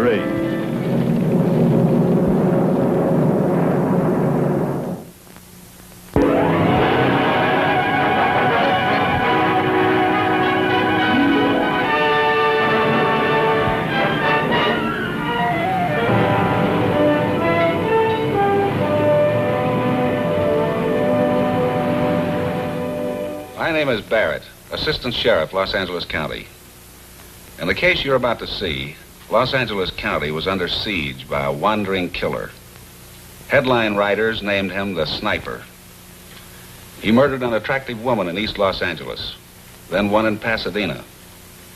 3. My name is Barrett, Assistant Sheriff, Los Angeles County. In the case you're about to see, Los Angeles County was under siege by a wandering killer. Headline writers named him the Sniper. He murdered an attractive woman in East Los Angeles, then one in Pasadena.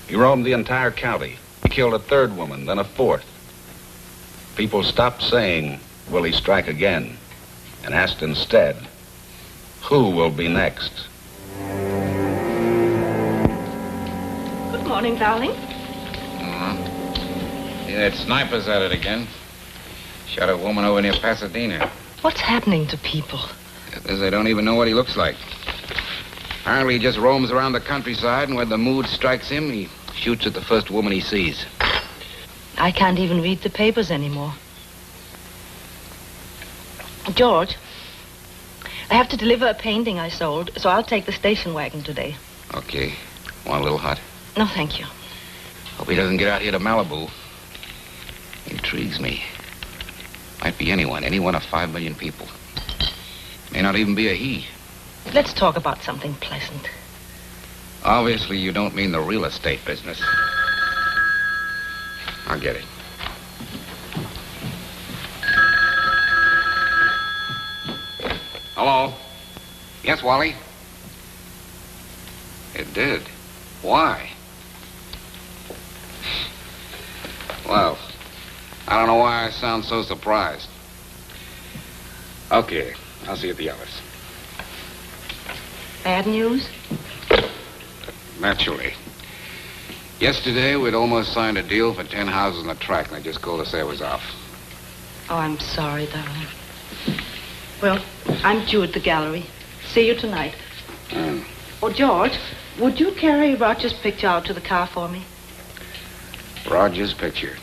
He roamed the entire county. He killed a third woman, then a fourth. People stopped saying, "Will he strike again?" and asked instead, "Who will be next?" Good morning, darling. See, that sniper's at it again. Shot a woman over near Pasadena. What's happening to people? They don't even know what he looks like. Apparently he just roams around the countryside, and when the mood strikes him, he shoots at the first woman he sees. I can't even read the papers anymore. George, I have to deliver a painting I sold, so I'll take the station wagon today. Okay. Want a little hot? No, thank you. Hope he doesn't get out here to Malibu. Intrigues me. Might be anyone, any one of 5 million people. May not even be a he. Let's talk about something pleasant. Obviously, you don't mean the real estate business. I'll get it. Hello? Yes, Wally? It did. Why? Well, I don't know why I sound so surprised. Okay, I'll see you at the office. Bad news? Naturally. Yesterday, we'd almost signed a deal for 10 houses on the track, and they just called to say it was off. Oh, I'm sorry, darling. Well, I'm due at the gallery. See you tonight. Oh, George, would you carry Roger's picture out to the car for me? Roger's picture.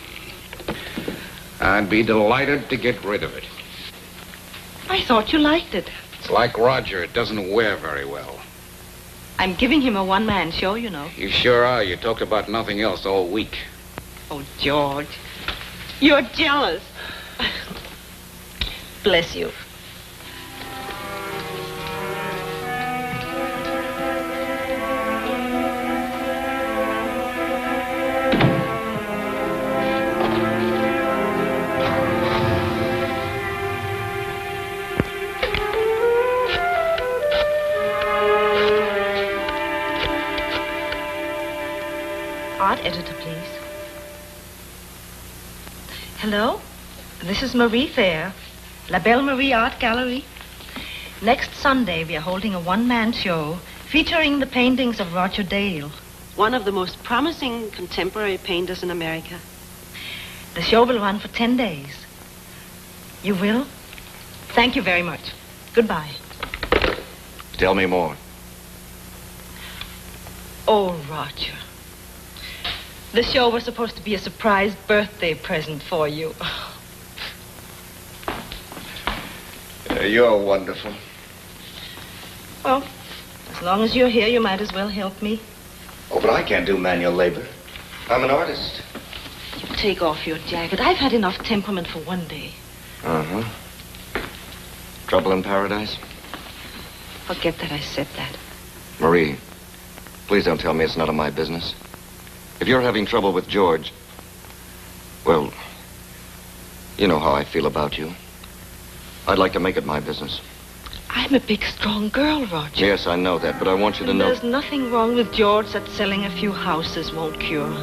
I'd be delighted to get rid of it. I thought you liked it. It's like Roger. It doesn't wear very well. I'm giving him a one-man show, you know. You sure are. You talked about nothing else all week. Oh, George, you're jealous. Bless you. Art editor, please. Hello? This is Marie Thayer, La Belle Marie Art Gallery. Next Sunday, we are holding a one-man show featuring the paintings of Roger Dale, one of the most promising contemporary painters in America. The show will run for 10 days. You will? Thank you very much. Goodbye. Tell me more. Oh, Roger. The show was supposed to be a surprise birthday present for you. You're wonderful. Well, as long as you're here, you might as well help me. Oh, but I can't do manual labor. I'm an artist. You take off your jacket. I've had enough temperament for one day. Uh-huh. Trouble in paradise? Forget that I said that. Marie, please don't tell me it's none of my business. If you're having trouble with George, well, you know how I feel about you. I'd like to make it my business. I'm a big, strong girl, Roger. Yes, I know that, but I want you to And know... there's nothing wrong with George that selling a few houses won't cure.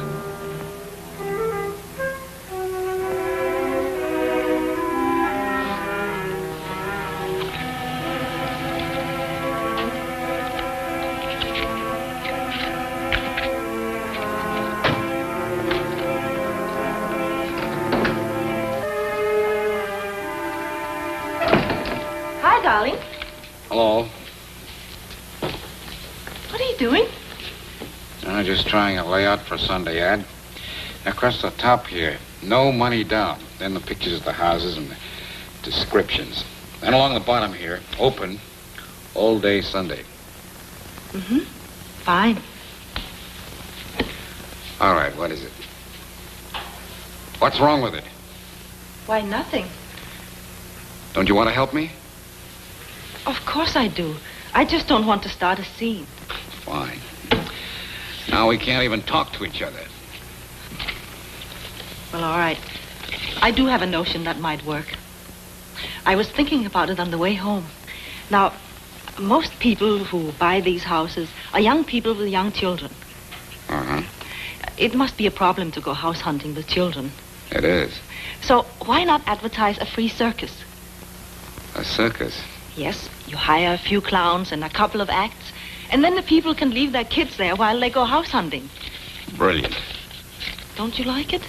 Hi, darling. Hello. What are you doing? I'm just trying a layout for a Sunday ad. Across the top here, no money down. Then the pictures of the houses and the descriptions. Then along the bottom here, open, all day Sunday. Mm-hmm. Fine. All right, what is it? What's wrong with it? Why, nothing. Don't you want to help me? Of course I do. I just don't want to start a scene. Fine. Now we can't even talk to each other. Well, all right. I do have a notion that might work. I was thinking about it on the way home. Now, most people who buy these houses are young people with young children. Uh-huh. It must be a problem to go house hunting with children. It is. So why not advertise a free circus? A circus? Yes, you hire a few clowns and a couple of acts, and then the people can leave their kids there while they go house hunting. Brilliant. Don't you like it?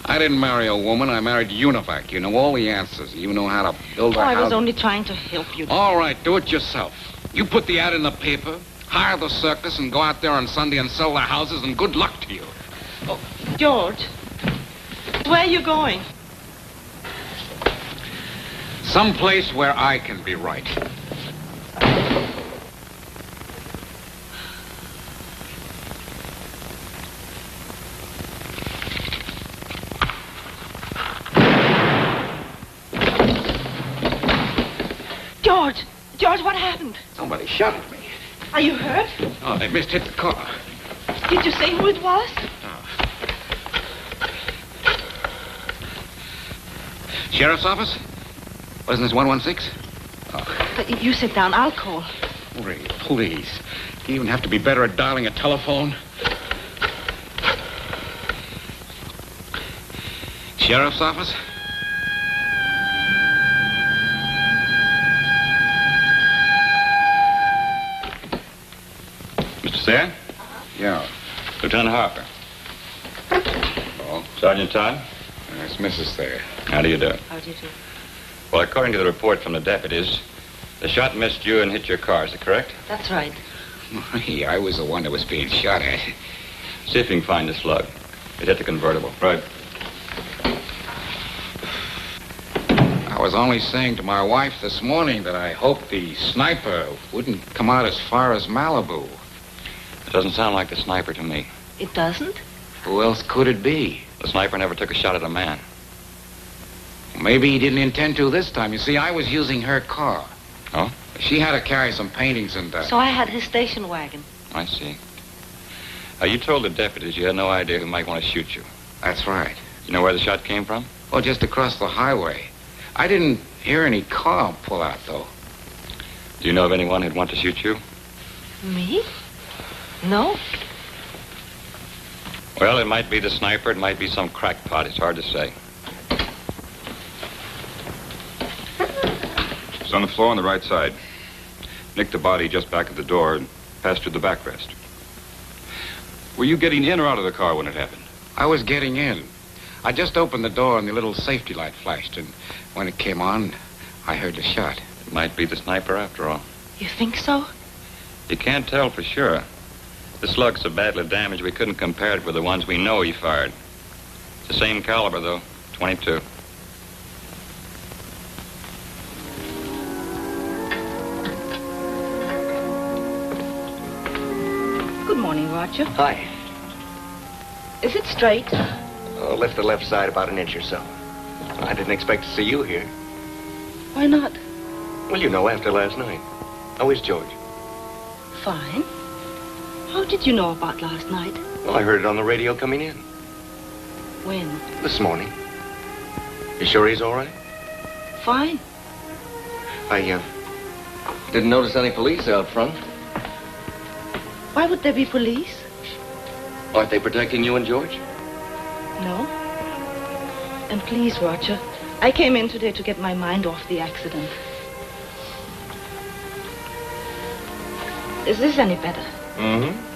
I didn't marry a woman. I married Univac. You know all the answers. You know how to build a I house. was only trying to help you. All right, do it yourself. You put the ad in the paper, hire the circus, and go out there on Sunday and sell the houses, and good luck to you. Oh, George, where are you going? Someplace where I can be right. George, what happened? Somebody shot at me. Are you hurt? Oh, they missed hit the car. Did you say who it was? Sheriff's office? Wasn't this 116? Oh. You sit down. I'll call. Ray, please. Do you even have to be better at dialing a telephone? Sheriff's office? Mr. Sayre? Yeah. Lieutenant Harper. Oh, Sergeant Todd? it's Mrs. Thayer. How do you do? How do you do? Well, according to the report from the deputies, the shot missed you and hit your car. Is that correct? That's right. Hey, I was the one that was being shot at. See if you can find the slug. It hit the convertible. Right. I was only saying to my wife this morning that I hoped the sniper wouldn't come out as far as Malibu. It doesn't sound like the sniper to me. It doesn't? Who else could it be? The sniper never took a shot at a man. Maybe he didn't intend to this time. You see, I was using her car. Oh? She had to carry some paintings and... So I had his station wagon. I see. You told the deputies you had no idea who might want to shoot you. That's right. You know where the shot came from? Well, just across the highway. I didn't hear any car pull out, though. Do you know of anyone who'd want to shoot you? Me? No. Well, it might be the sniper. It might be some crackpot. It's hard to say. It's on the floor on the right side. Nicked the body just back of the door and passed through the backrest. Were you getting in or out of the car when it happened? I was getting in. I just opened the door and the little safety light flashed, and when it came on, I heard the shot. It might be the sniper after all. You think so? You can't tell for sure. The slug's so badly damaged we couldn't compare it with the ones we know he fired. It's the same caliber, though. 22. Good morning, Roger. Hi. Is it straight? Oh, lift the left side about an inch or so. I didn't expect to see you here. Why not? Well, you know, after last night. How is George? Fine. How did you know about last night? Well, I heard it on the radio coming in. When? This morning. You sure he's all right? Fine. I, didn't notice any police out front. Why would there be police? Aren't they protecting you and George? No. And please, Roger, I came in today to get my mind off the accident. Is this any better? Mm-hmm.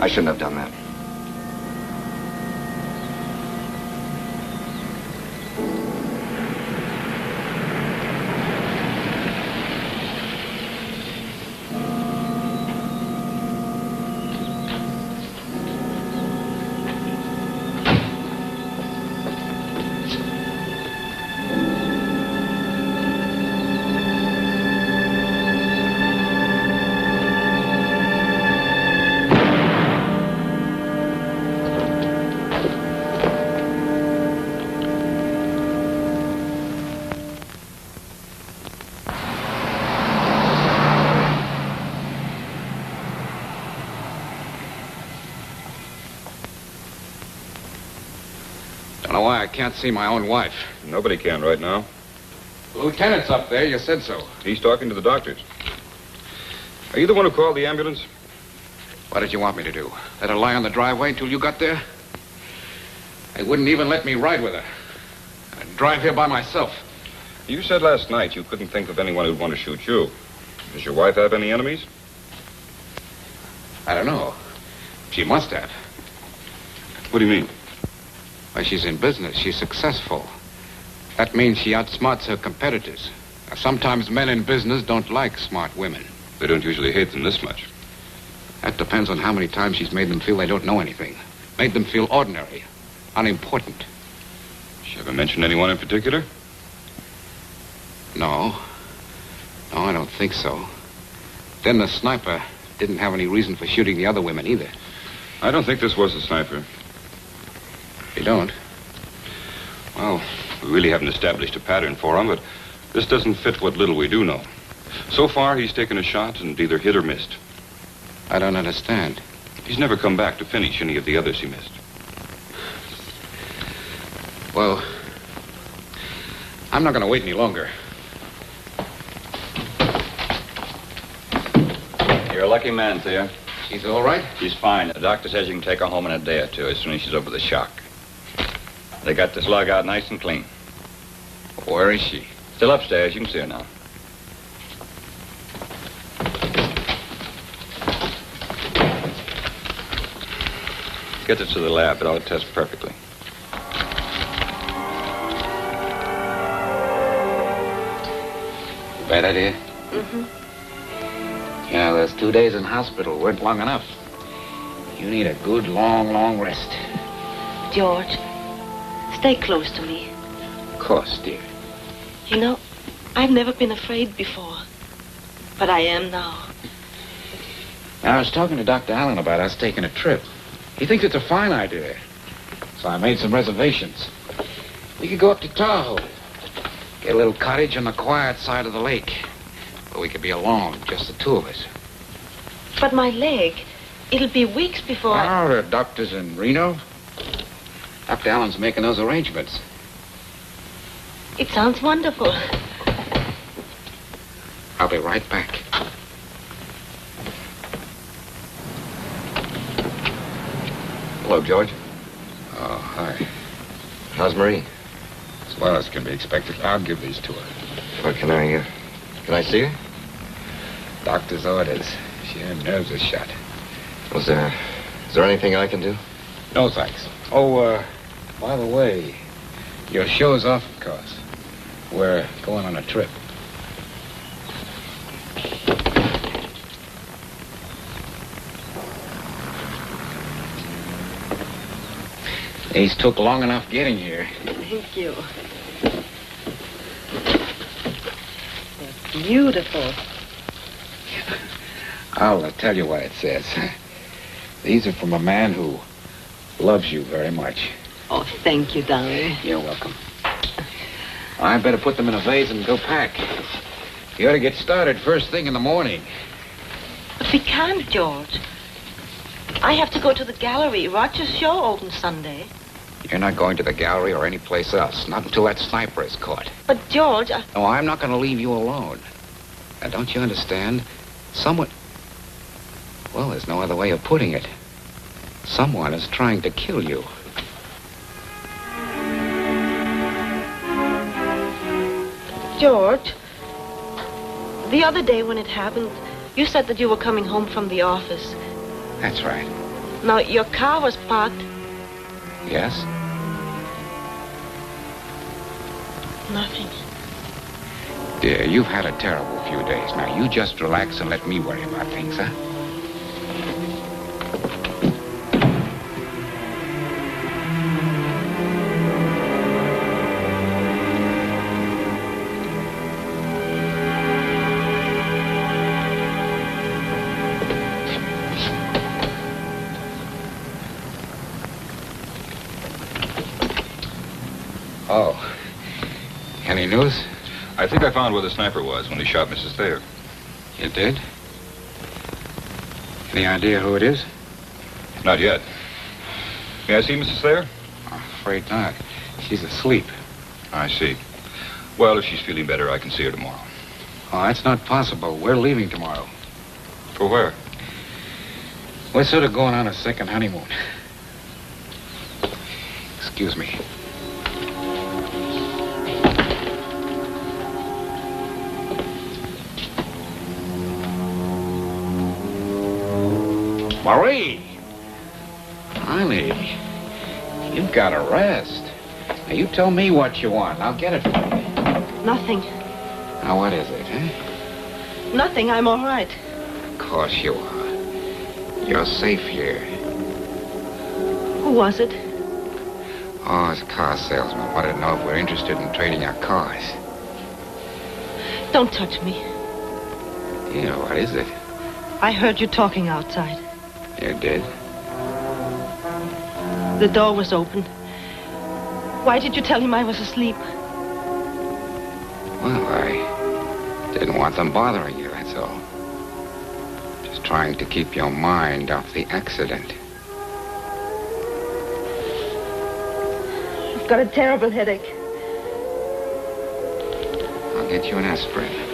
I shouldn't have done that. Don't know why I can't see my own wife. Nobody can right now. The lieutenant's up there. You said so. He's talking to the doctors. Are you the one who called the ambulance? What did you want me to do? Let her lie on the driveway until you got there? They wouldn't even let me ride with her. I'd drive here by myself. You said last night you couldn't think of anyone who'd want to shoot you. Does your wife have any enemies? I don't know. She must have. What do you mean? Well, she's in business. She's successful. That means she outsmarts her competitors. Now, sometimes men in business don't like smart women. They don't usually hate them this much. That depends on how many times she's made them feel they don't know anything. Made them feel ordinary, unimportant. She ever mentioned anyone in particular? No. No, I don't think so. Then the sniper didn't have any reason for shooting the other women either. I don't think this was a sniper. You don't? Well, we really haven't established a pattern for him, but this doesn't fit what little we do know. So far, he's taken a shot and either hit or missed. I don't understand. He's never come back to finish any of the others he missed. Well, I'm not going to wait any longer. You're a lucky man, Thea. She's all right? She's fine. The doctor says you can take her home in a day or two as soon as she's over the shock. They got the slug out nice and clean. Where is she? Still upstairs. You can see her now. Get it to the lab. It ought to test perfectly. Bad idea? Mm-hmm. You know, those 2 days in hospital weren't long enough. You need a good, long rest. George, stay close to me. Of course, dear. You know, I've never been afraid before, but I am now. I was talking to Dr. Allen about us taking a trip. He thinks it's a fine idea. So I made some reservations. We could go up to Tahoe. Get a little cottage on the quiet side of the lake. Where we could be alone, just the two of us. But my leg, it'll be weeks before Oh, the doctor's in Reno. Dr. Allen's making those arrangements. It sounds wonderful. I'll be right back. Hello, George. Oh, hi. How's Marie? As well as can be expected. I'll give these to her. Well, can I see her? Doctor's orders. Her nerves are shot. Is there anything I can do? No, thanks. Oh, by the way, your show's off, of course. We're going on a trip. These took long enough getting here. Thank you. They're beautiful. I'll tell you what it says. These are from a man who loves you very much. Oh, thank you, darling. You're welcome. I better put them in a vase and go pack. You ought to get started first thing in the morning. But we can't, George. I have to go to the gallery. Roger's show opens Sunday. You're not going to the gallery or any place else. Not until that sniper is caught. But, George, No, I'm not going to leave you alone. Now, don't you understand? Someone... Well, there's no other way of putting it. Someone is trying to kill you. George, the other day when it happened, you said that you were coming home from the office. That's right. Now, your car was parked. Yes? Nothing. Dear, you've had a terrible few days. Now, you just relax and let me worry about things, huh? Oh. Any news? I think I found where the sniper was when he shot Mrs. Thayer. You did? Any idea who it is? Not yet. May I see Mrs. Thayer? afraid not. She's asleep. I see. Well, if she's feeling better, I can see her tomorrow. Oh, that's not possible. We're leaving tomorrow. For where? We're sort of going on a second honeymoon. Excuse me. Marie! Honey, you've got to rest. Now, you tell me what you want. I'll get it for you. Nothing. Now, what is it, huh? Nothing. I'm all right. Of course you are. You're safe here. Who was it? Oh, it's a car salesman. Wanted to know if we're interested in trading our cars. Don't touch me. Yeah, what is it? I heard you talking outside. You did? The door was open. Why did you tell him I was asleep? Well, I didn't want them bothering you, that's all. Just trying to keep your mind off the accident. I've got a terrible headache. I'll get you an aspirin.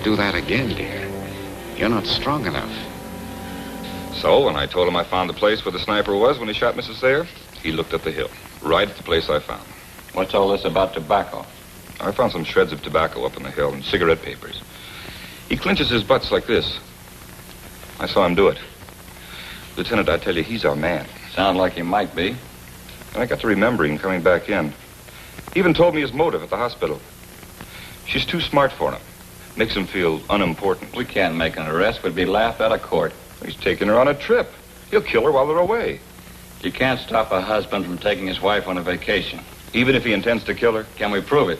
Do that again, dear. You're not strong enough. So, when I told him I found the place where the sniper was when he shot Mrs. Thayer, he looked up the hill, right at the place I found. What's all this about tobacco? I found some shreds of tobacco up on the hill and cigarette papers. He clenches his butts like this. I saw him do it. Lieutenant, I tell you, he's our man. Sound like he might be. And I got to remembering coming back in. He even told me his motive at the hospital. She's too smart for him. Makes him feel unimportant. We can't make an arrest. We'd be laughed out of court. He's taking her on a trip. He'll kill her while they're away. You can't stop a husband from taking his wife on a vacation. Even if he intends to kill her? Can we prove it?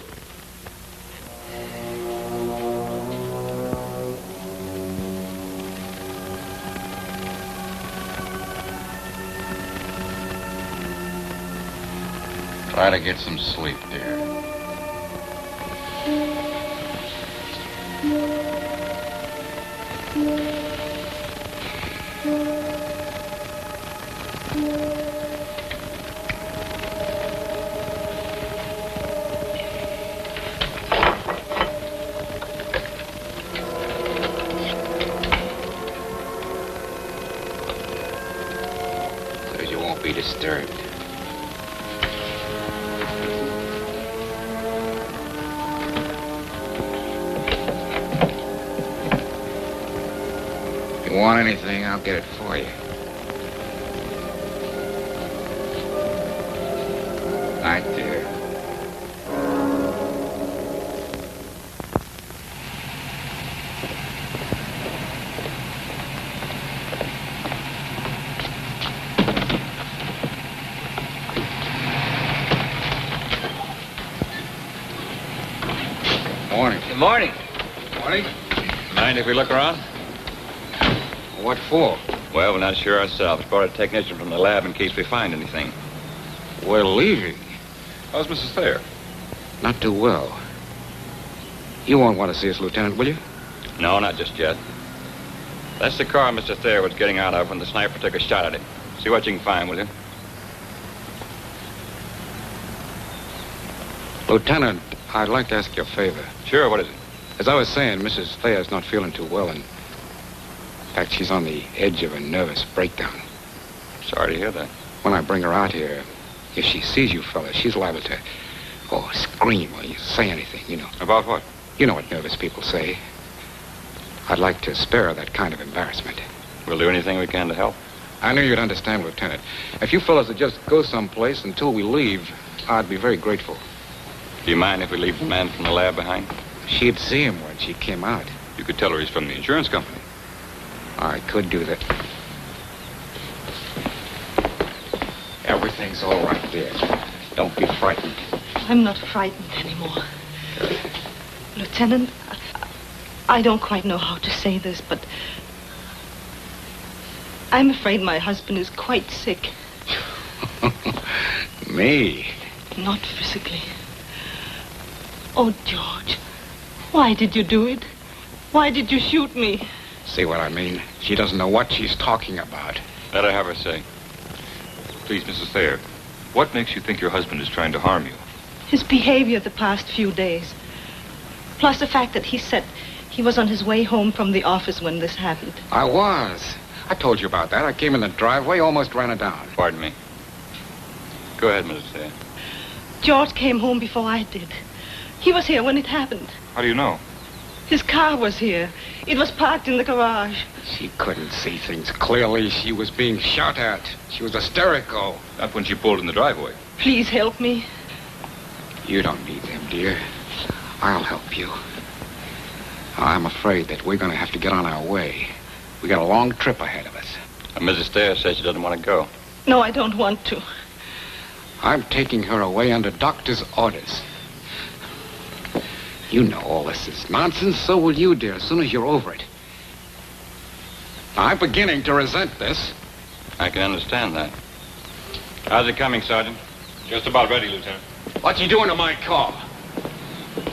Try to get some sleep, dear. So you won't be disturbed. If you want anything, I'll get it for you. Night, dear. Morning. Good morning. Morning. Mind if we look around? What for? Well, we're not sure ourselves. Brought a technician from the lab in case we find anything. We're leaving. How's Mrs. Thayer? Not too well. You won't want to see us, Lieutenant, will you? No, not just yet. That's the car Mr. Thayer was getting out of when the sniper took a shot at him. See what you can find, will you? Lieutenant, I'd like to ask you a favor. Sure, what is it? As I was saying, Mrs. Thayer's not feeling too well, and in fact, she's on the edge of a nervous breakdown. Sorry to hear that. When I bring her out here, if she sees you fellas, she's liable to, scream or say anything, you know. About what? You know what nervous people say. I'd like to spare her that kind of embarrassment. We'll do anything we can to help. I knew you'd understand, Lieutenant. If you fellas would just go someplace until we leave, I'd be very grateful. Do you mind if we leave the man from the lab behind? She'd see him when she came out. You could tell her he's from the insurance company. I could do that. Everything's all right there. Don't be frightened. I'm not frightened anymore. Lieutenant, I don't quite know how to say this, but I'm afraid my husband is quite sick. Me? Not physically. Oh, George, why did you do it? Why did you shoot me? See what I mean? She doesn't know what she's talking about. Let her have her say. Please, Mrs. Thayer, what makes you think your husband is trying to harm you? His behavior the past few days. Plus the fact that he said he was on his way home from the office when this happened. I was. I told you about that. I came in the driveway, almost ran it down. Pardon me. Go ahead, Mrs. Thayer. George came home before I did. He was here when it happened. How do you know? His car was here. It was parked in the garage. She couldn't see things clearly. She was being shot at. She was hysterical. Not when she pulled in the driveway. Please help me. You don't need them, dear. I'll help you. I'm afraid that we're going to have to get on our way. We got a long trip ahead of us. Mrs. Thayer says she doesn't want to go. No, I don't want to. I'm taking her away under doctor's orders. You know all this is nonsense, so will you, dear, as soon as you're over it. I'm beginning to resent this. I can understand that. How's it coming, Sergeant? Just about ready, Lieutenant. What's he doing to my car?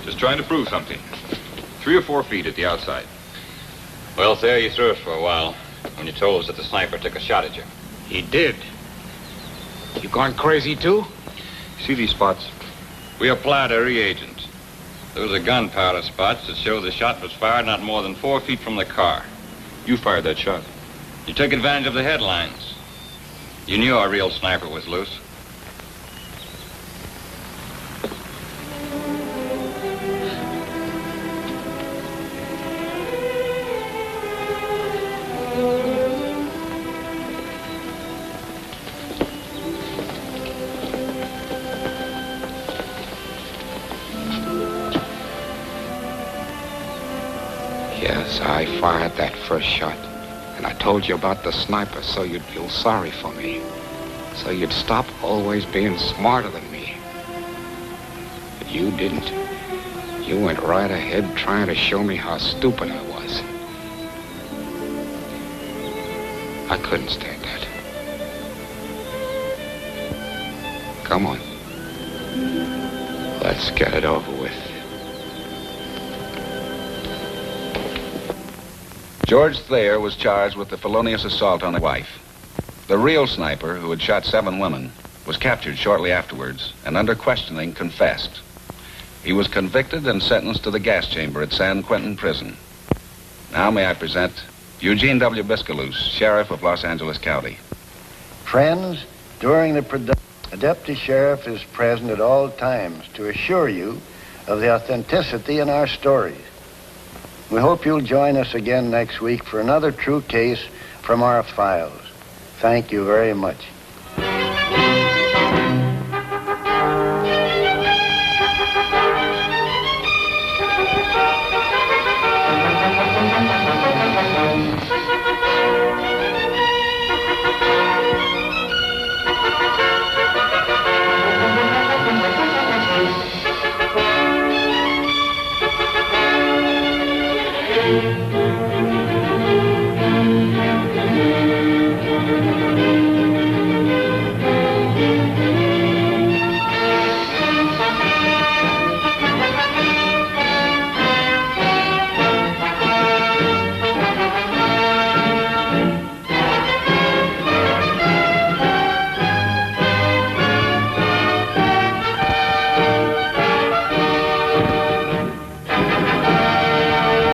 Just trying to prove something. 3 or 4 feet at the outside. Well, Thayer, you threw us for a while when you told us that the sniper took a shot at you. He did. You gone crazy, too? See these spots? We applied a reagent. Those are gunpowder spots that show the shot was fired not more than 4 feet from the car. You fired that shot. You took advantage of the headlines. You knew our real sniper was loose. Yes, I fired that first shot. And I told you about the sniper so you'd feel sorry for me. So you'd stop always being smarter than me. But you didn't. You went right ahead trying to show me how stupid I was. I couldn't stand that. Come on. Let's get it over with. George Thayer was charged with the felonious assault on his wife. The real sniper, who had shot 7 women, was captured shortly afterwards and under questioning confessed. He was convicted and sentenced to the gas chamber at San Quentin Prison. Now may I present Eugene W. Biscaluse, Sheriff of Los Angeles County. Friends, during the production, a deputy sheriff is present at all times to assure you of the authenticity in our stories. We hope you'll join us again next week for another true case from our files. Thank you very much.